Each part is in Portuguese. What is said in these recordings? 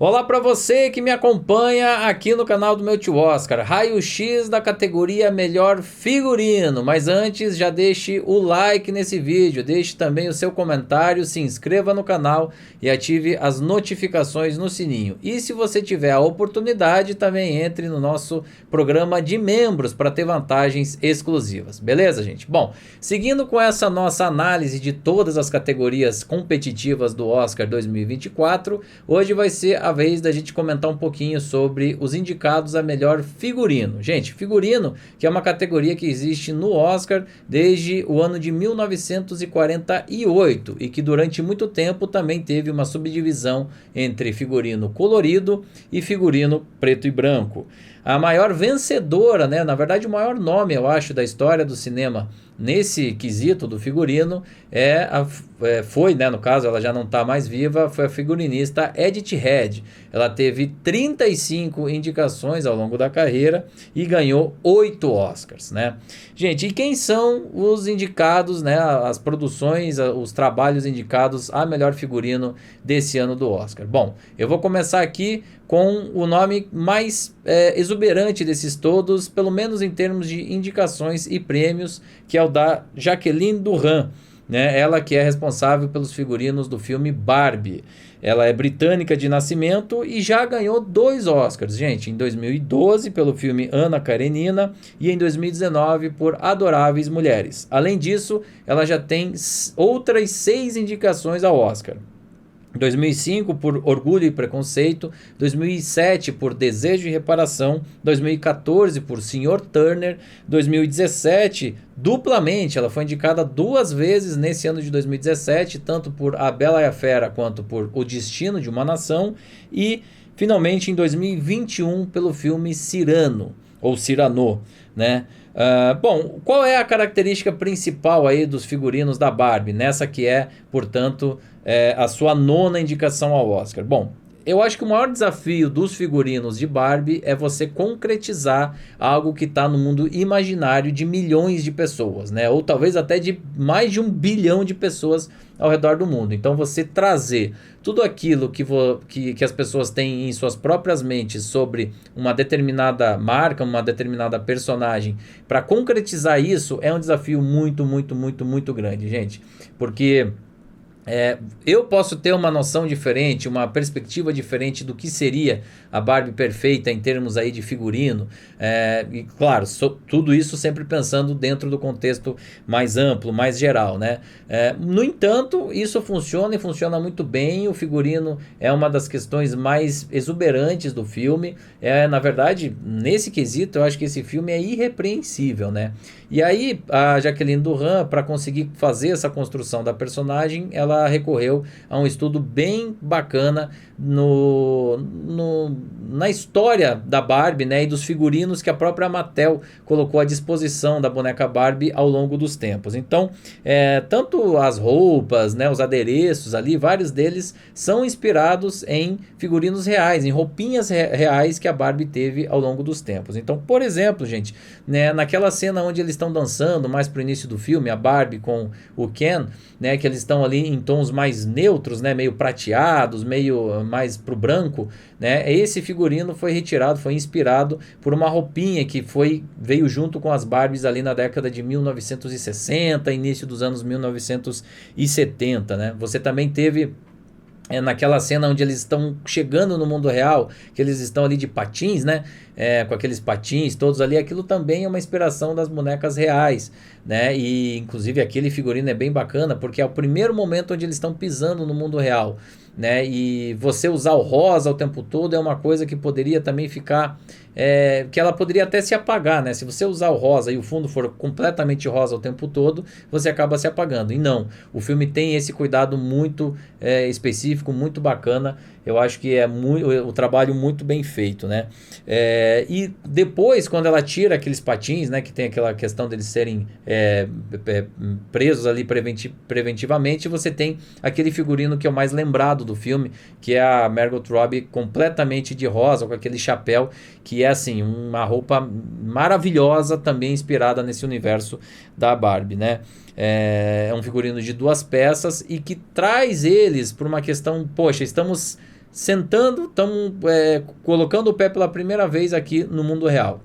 Olá para você que me acompanha aqui no canal do meu tio Oscar, raio-x da categoria melhor figurino, mas antes já deixe o like nesse vídeo, deixe também o seu comentário, se inscreva no canal e ative as notificações no sininho. E se você tiver a oportunidade, também entre no nosso programa de membros para ter vantagens exclusivas, beleza, gente? Bom, seguindo com essa nossa análise de todas as categorias competitivas do Oscar 2024, hoje vai ser a vez da gente comentar um pouquinho sobre os indicados a melhor figurino. Gente, figurino, que é uma categoria que existe no Oscar desde o ano de 1948 e que durante muito tempo também teve uma subdivisão entre figurino colorido e figurino preto e branco. A maior vencedora, né, na verdade o maior nome, eu acho, da história do cinema nesse quesito do figurino foi, né, no caso ela já não está mais viva, foi a figurinista Edith Head. Ela teve 35 indicações ao longo da carreira e ganhou 8 Oscars, né? Gente, e quem são os indicados, né, as produções, os trabalhos indicados a melhor figurino desse ano do Oscar? Bom, eu vou começar aqui com o nome mais exuberante desses todos, pelo menos em termos de indicações e prêmios, que é o da Jacqueline Durran, né? Ela que é responsável pelos figurinos do filme Barbie. Ela é britânica de nascimento e já ganhou 2 Oscars, gente, em 2012 pelo filme Anna Karenina e em 2019 por Adoráveis Mulheres. Além disso, ela já tem outras 6 indicações ao Oscar. 2005 por Orgulho e Preconceito, 2007 por Desejo e Reparação, 2014 por Sr. Turner, 2017 duplamente, ela foi indicada 2 vezes nesse ano de 2017, tanto por A Bela e a Fera quanto por O Destino de uma Nação, e finalmente em 2021 pelo filme Cyrano, ou Cyrano, né? Bom, qual é a característica principal aí dos figurinos da Barbie, nessa que é, portanto, a sua 9ª indicação ao Oscar? Bom, eu acho que o maior desafio dos figurinos de Barbie é você concretizar algo que está no mundo imaginário de milhões de pessoas, né? Ou talvez até de mais de 1 bilhão de pessoas ao redor do mundo. Então você trazer tudo aquilo que as pessoas têm em suas próprias mentes sobre uma determinada marca, uma determinada personagem, para concretizar isso é um desafio muito, muito, muito, muito grande, gente. Porque eu posso ter uma noção diferente, uma perspectiva diferente do que seria a Barbie perfeita em termos aí de figurino, e claro, tudo isso sempre pensando dentro do contexto mais amplo, mais geral, né? No entanto, isso funciona e funciona muito bem. O figurino é uma das questões mais exuberantes do filme. Na verdade, nesse quesito, eu acho que esse filme é irrepreensível, né? E aí, a Jacqueline Durran, para conseguir fazer essa construção da personagem, ela recorreu a um estudo bem bacana na história da Barbie, né, e dos figurinos que a própria Mattel colocou à disposição da boneca Barbie ao longo dos tempos. Então, tanto as roupas, né, os adereços ali, vários deles são inspirados em figurinos reais, em roupinhas reais que a Barbie teve ao longo dos tempos. Então, por exemplo, gente, né, naquela cena onde eles estão dançando mais pro início do filme, a Barbie com o Ken, né, que eles estão ali em tons mais neutros, né, meio prateados, meio mais pro branco, né, esse figurino foi retirado, foi inspirado por uma roupinha que veio junto com as Barbies ali na década de 1960, início dos anos 1970, né. Você também teve naquela cena onde eles estão chegando no mundo real, que eles estão ali de patins, né? Com aqueles patins todos ali, aquilo também é uma inspiração das bonecas reais, né? E inclusive aquele figurino é bem bacana porque é o primeiro momento onde eles estão pisando no mundo real, né? E você usar o rosa o tempo todo é uma coisa que poderia também ficar, que ela poderia até se apagar, né? Se você usar o rosa e o fundo for completamente rosa o tempo todo, você acaba se apagando. E não, o filme tem esse cuidado muito específico, muito bacana. Eu acho que é o trabalho muito bem feito, né? E depois, quando ela tira aqueles patins, né, que tem aquela questão deles serem presos ali preventivamente, você tem aquele figurino que é o mais lembrado do filme, que é a Margot Robbie completamente de rosa, com aquele chapéu, que é assim, uma roupa maravilhosa, também inspirada nesse universo da Barbie, né? É um figurino de 2 peças e que traz eles por uma questão, poxa, estamos sentando, estamos colocando o pé pela primeira vez aqui no mundo real.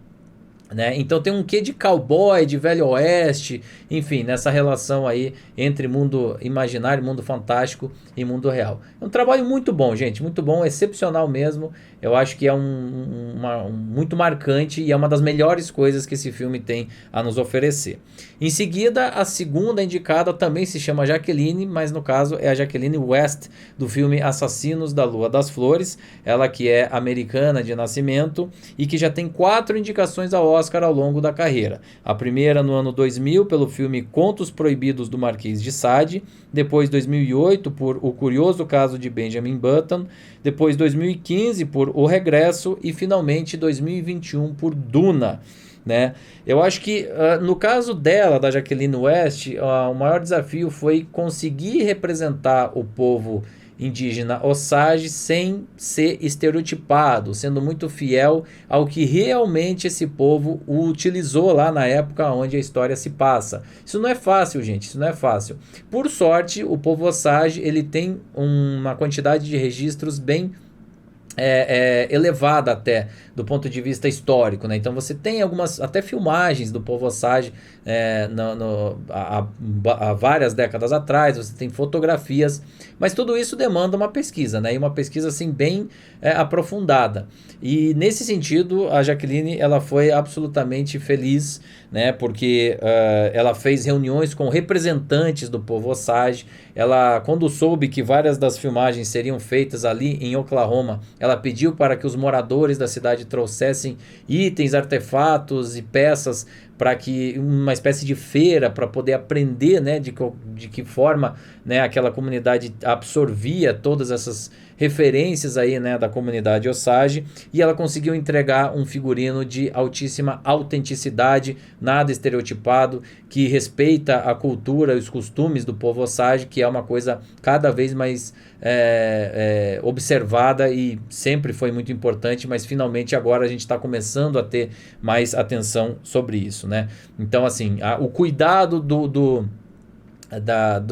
Né? Então tem um quê de cowboy, de velho oeste, enfim, nessa relação aí entre mundo imaginário, mundo fantástico e mundo real. É um trabalho muito bom, gente, muito bom, excepcional mesmo. Eu acho que é muito marcante e é uma das melhores coisas que esse filme tem a nos oferecer. Em seguida, a segunda indicada também se chama Jacqueline, mas no caso é a Jacqueline West, do filme Assassinos da Lua das Flores. Ela que é americana de nascimento e que já tem 4 indicações ao Oscar ao longo da carreira. A primeira no ano 2000 pelo filme Contos Proibidos do Marquês de Sade, depois 2008 por O Curioso Caso de Benjamin Button, depois 2015 por O Regresso e finalmente 2021 por Duna. Né? Eu acho que no caso dela, da Jacqueline West, o maior desafio foi conseguir representar o povo indígena Osage sem ser estereotipado, sendo muito fiel ao que realmente esse povo utilizou lá na época onde a história se passa. Isso não é fácil, gente, isso não é fácil. Por sorte, o povo Osage ele tem uma quantidade de registros bem elevada até do ponto de vista histórico, né? Então você tem algumas até filmagens do povo Osage há várias décadas atrás, você tem fotografias, mas tudo isso demanda uma pesquisa, né? E uma pesquisa assim bem aprofundada. E nesse sentido a Jacqueline ela foi absolutamente feliz, né? Porque ela fez reuniões com representantes do povo Osage. Ela, quando soube que várias das filmagens seriam feitas ali em Oklahoma, ela pediu para que os moradores da cidade trouxessem itens, artefatos e peças para que uma espécie de feira para poder aprender, né, de que forma, né, aquela comunidade absorvia todas essas referências aí, né, da comunidade Osage, e ela conseguiu entregar um figurino de altíssima autenticidade, nada estereotipado, que respeita a cultura e os costumes do povo Osage, que é uma coisa cada vez mais observada e sempre foi muito importante, mas finalmente agora a gente está começando a ter mais atenção sobre isso, né? Então, assim, o cuidado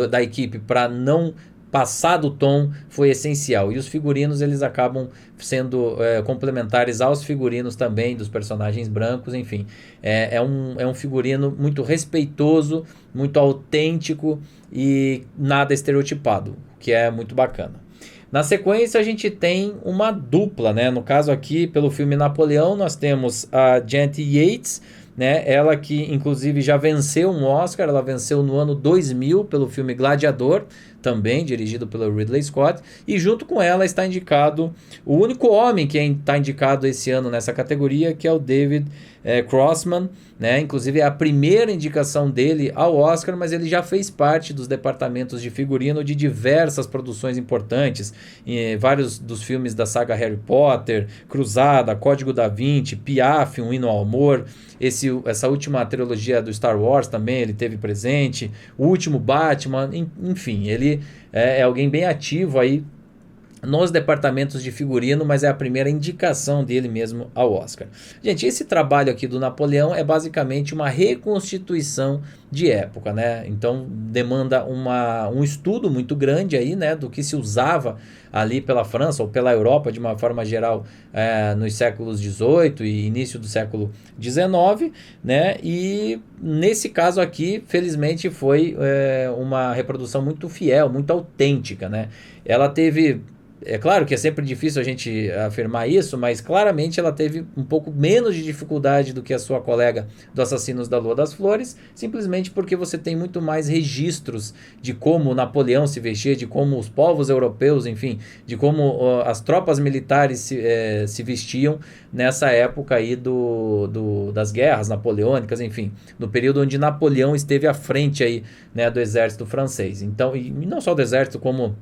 da equipe para não passar do tom foi essencial. E os figurinos eles acabam sendo complementares aos figurinos também dos personagens brancos, enfim. É um figurino muito respeitoso, muito autêntico e nada estereotipado, que é muito bacana. Na sequência a gente tem uma dupla, né? No caso aqui, pelo filme Napoleão, nós temos a Janet Yates, né? Ela que inclusive já venceu um Oscar, ela venceu no ano 2000 pelo filme Gladiador, também dirigido pelo Ridley Scott, e junto com ela está indicado o único homem que está indicado esse ano nessa categoria, que é o David Crossman, né? Inclusive é a primeira indicação dele ao Oscar, mas ele já fez parte dos departamentos de figurino de diversas produções importantes, vários dos filmes da saga Harry Potter, Cruzada, Código da Vinci, Piaf, Um Hino ao Amor, essa última trilogia do Star Wars também ele teve presente, o último Batman, enfim, ele é alguém bem ativo aí nos departamentos de figurino, mas é a primeira indicação dele mesmo ao Oscar. Gente, esse trabalho aqui do Napoleão é basicamente uma reconstituição de época, né? Então demanda um estudo muito grande aí, né, do que se usava ali pela França ou pela Europa de uma forma geral nos séculos XVIII e início do século XIX, né? E nesse caso aqui, felizmente, foi uma reprodução muito fiel, muito autêntica, né? Ela teve... É claro que é sempre difícil a gente afirmar isso, mas claramente ela teve um pouco menos de dificuldade do que a sua colega do Assassinos da Lua das Flores, simplesmente porque você tem muito mais registros de como Napoleão se vestia, de como os povos europeus, enfim, de como as tropas militares se vestiam nessa época aí das guerras napoleônicas, enfim, no período onde Napoleão esteve à frente aí, né, do exército francês. Então, e não só do exército, como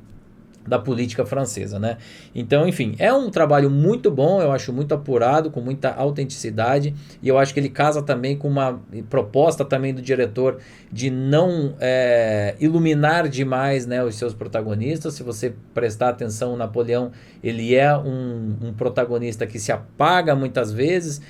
da política francesa, né? Então, enfim, é um trabalho muito bom, eu acho muito apurado, com muita autenticidade, e eu acho que ele casa também com uma proposta também do diretor de não iluminar demais, né, os seus protagonistas. Se você prestar atenção, o Napoleão, ele é um protagonista que se apaga muitas vezes,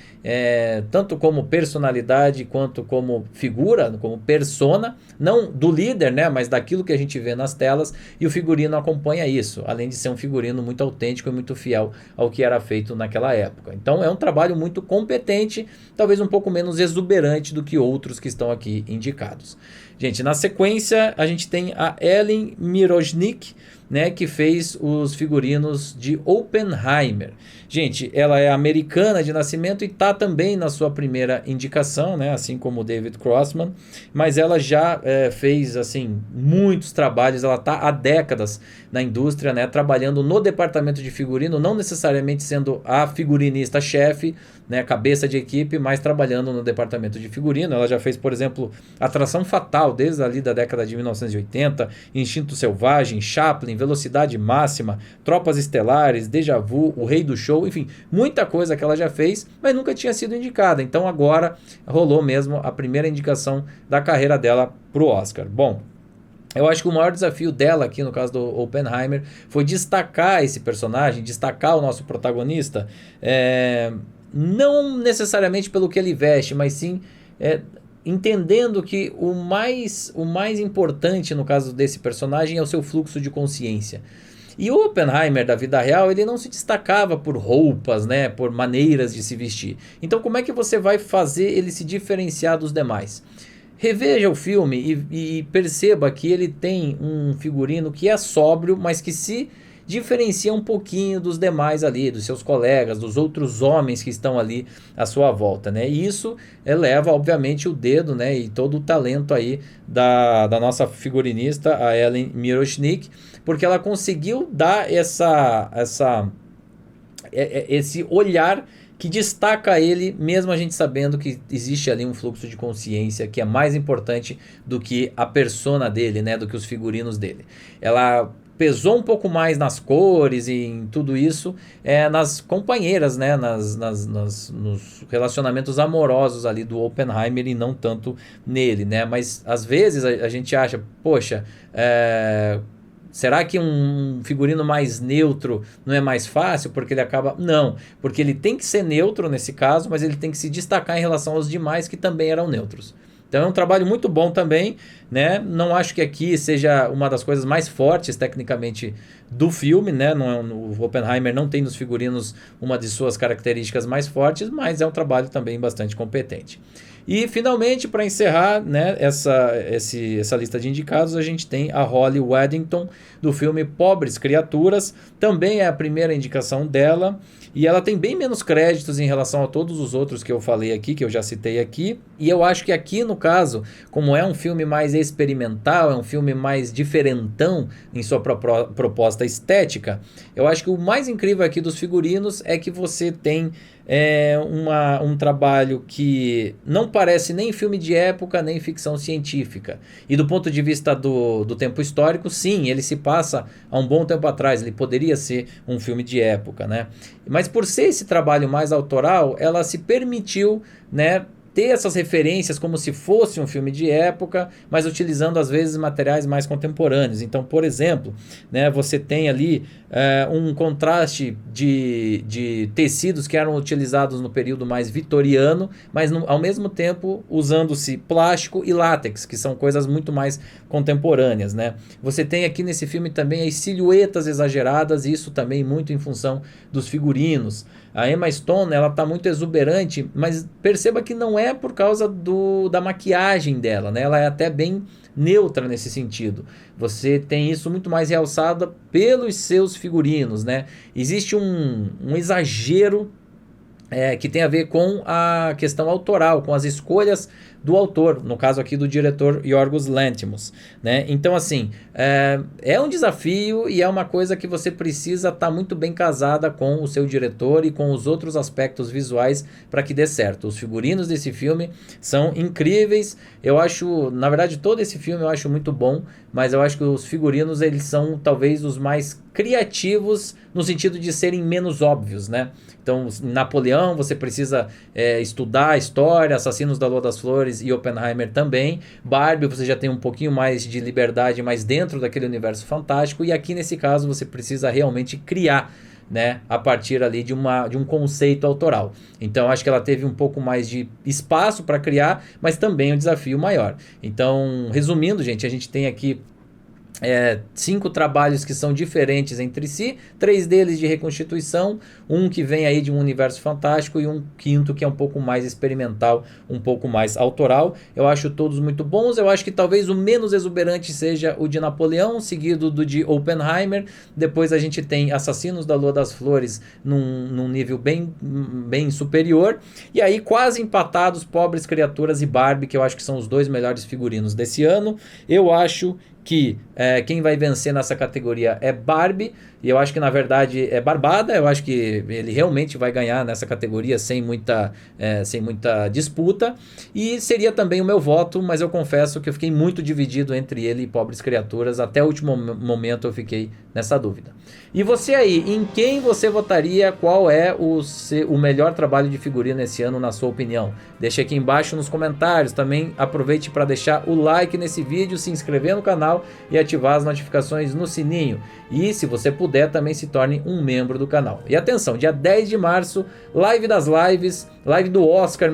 tanto como personalidade quanto como figura, como persona, não do líder, né, mas daquilo que a gente vê nas telas, e o figurino acompanha é isso, além de ser um figurino muito autêntico e muito fiel ao que era feito naquela época. Então é um trabalho muito competente, talvez um pouco menos exuberante do que outros que estão aqui indicados. Gente, na sequência a gente tem a Ellen Mirojnick, né, que fez os figurinos de Oppenheimer. Gente, ela é americana de nascimento e está também na sua primeira indicação, né, assim como o David Crossman, mas ela já fez assim muitos trabalhos, ela está há décadas na indústria, né, trabalhando no departamento de figurino, não necessariamente sendo a figurinista-chefe, né, cabeça de equipe, mas trabalhando no departamento de figurino. Ela já fez, por exemplo, Atração Fatal, desde ali da década de 1980, Instinto Selvagem, Chaplin, Velocidade Máxima, Tropas Estelares, Déjà Vu, O Rei do Show, enfim, muita coisa que ela já fez, mas nunca tinha sido indicada. Então agora rolou mesmo a primeira indicação da carreira dela para o Oscar. Bom, eu acho que o maior desafio dela aqui, no caso do Oppenheimer, foi destacar esse personagem, destacar o nosso protagonista, não necessariamente pelo que ele veste, mas sim entendendo que o mais importante no caso desse personagem é o seu fluxo de consciência. E o Oppenheimer da vida real, ele não se destacava por roupas, né, por maneiras de se vestir. Então como é que você vai fazer ele se diferenciar dos demais? Reveja o filme e perceba que ele tem um figurino que é sóbrio, mas que se diferencia um pouquinho dos demais ali, dos seus colegas, dos outros homens que estão ali à sua volta, né? E isso eleva, obviamente, o dedo, né, e todo o talento aí da nossa figurinista, a Ellen Mirojnick, porque ela conseguiu dar esse olhar que destaca ele, mesmo a gente sabendo que existe ali um fluxo de consciência que é mais importante do que a persona dele, né, do que os figurinos dele. Ela pesou um pouco mais nas cores e em tudo isso, nas companheiras, né, nos relacionamentos amorosos ali do Oppenheimer e não tanto nele, né, mas às vezes a gente acha, poxa, será que um figurino mais neutro não é mais fácil? Porque ele acaba... Não, porque ele tem que ser neutro nesse caso, mas ele tem que se destacar em relação aos demais que também eram neutros. Então é um trabalho muito bom também, né? Não acho que aqui seja uma das coisas mais fortes tecnicamente do filme, né? O Oppenheimer não tem nos figurinos uma de suas características mais fortes, mas é um trabalho também bastante competente. E finalmente, para encerrar, né, essa lista de indicados, a gente tem a Holly Weddington do filme Pobres Criaturas, também é a primeira indicação dela, e ela tem bem menos créditos em relação a todos os outros que eu falei aqui, que eu já citei aqui, e eu acho que aqui no caso, como é um filme mais experimental, é um filme mais diferentão em sua proposta estética, eu acho que o mais incrível aqui dos figurinos é que você tem um trabalho que não parece nem filme de época, nem ficção científica. E do ponto de vista do tempo histórico, sim, ele se passa há um bom tempo atrás, ele poderia ser um filme de época, né? Mas por ser esse trabalho mais autoral, ela se permitiu, né, ter essas referências como se fosse um filme de época, mas utilizando às vezes materiais mais contemporâneos. Então, por exemplo, né, você tem ali um contraste de tecidos que eram utilizados no período mais vitoriano, mas ao mesmo tempo usando-se plástico e látex, que são coisas muito mais contemporâneas, né? Você tem aqui nesse filme também as silhuetas exageradas, isso também muito em função dos figurinos. A Emma Stone, ela tá muito exuberante, mas perceba que não é por causa da maquiagem dela, né? Ela é até bem neutra nesse sentido. Você tem isso muito mais realçado pelos seus figurinos, né? Existe um exagero que tem a ver com a questão autoral, com as escolhas do autor, no caso aqui do diretor Yorgos Lanthimos, né? Então, assim, é um desafio e é uma coisa que você precisa estar muito bem casada com o seu diretor e com os outros aspectos visuais para que dê certo. Os figurinos desse filme são incríveis. Eu acho, na verdade, todo esse filme eu acho muito bom, mas eu acho que os figurinos, eles são talvez os mais criativos no sentido de serem menos óbvios, né? Então, Napoleão, você precisa estudar a história, Assassinos da Lua das Flores e Oppenheimer também. Barbie, você já tem um pouquinho mais de liberdade, mas dentro daquele universo fantástico. E aqui, nesse caso, você precisa realmente criar, né, a partir ali de um conceito autoral. Então, acho que ela teve um pouco mais de espaço para criar, mas também um desafio maior. Então, resumindo, gente, a gente tem aqui 5 trabalhos que são diferentes entre si, 3 deles de reconstituição, um que vem aí de um universo fantástico e um quinto que é um pouco mais experimental, um pouco mais autoral. Eu acho todos muito bons. Eu acho que talvez o menos exuberante seja o de Napoleão, seguido do de Oppenheimer. Depois a gente tem Assassinos da Lua das Flores num nível bem superior. E aí quase empatados Pobres Criaturas e Barbie, que eu acho que são os 2 melhores figurinos desse ano. Eu acho que quem vai vencer nessa categoria é Barbie, e eu acho que na verdade é Barbada. Eu acho que ele realmente vai ganhar nessa categoria sem muita disputa, e seria também o meu voto, mas eu confesso que eu fiquei muito dividido entre ele e Pobres Criaturas. Até o último momento eu fiquei nessa dúvida. E você aí, em quem você votaria? Qual é o melhor trabalho de figurino esse ano, na sua opinião? Deixa aqui embaixo nos comentários. Também aproveite para deixar o like nesse vídeo, se inscrever no canal e ativar as notificações no sininho. E se você puder, também se torne um membro do canal. E atenção, dia 10 de março, live das lives, live do Oscar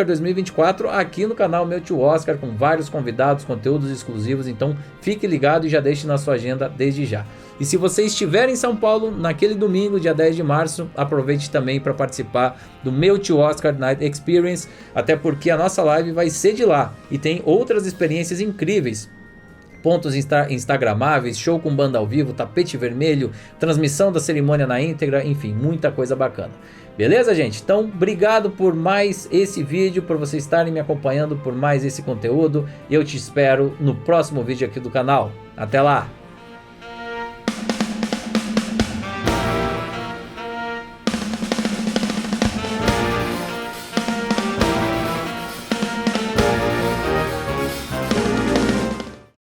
2024 aqui no canal Meu Tio Oscar, com vários convidados, conteúdos exclusivos. Então fique ligado e já deixe na sua agenda desde já. E se você estiver em São Paulo naquele domingo, dia 10 de março, aproveite também para participar do Meu Tio Oscar Night Experience, até porque a nossa live vai ser de lá e tem outras experiências incríveis. Pontos instagramáveis, show com banda ao vivo, tapete vermelho, transmissão da cerimônia na íntegra, enfim, muita coisa bacana. Beleza, gente? Então, obrigado por mais esse vídeo, por vocês estarem me acompanhando, por mais esse conteúdo. Eu te espero no próximo vídeo aqui do canal. Até lá!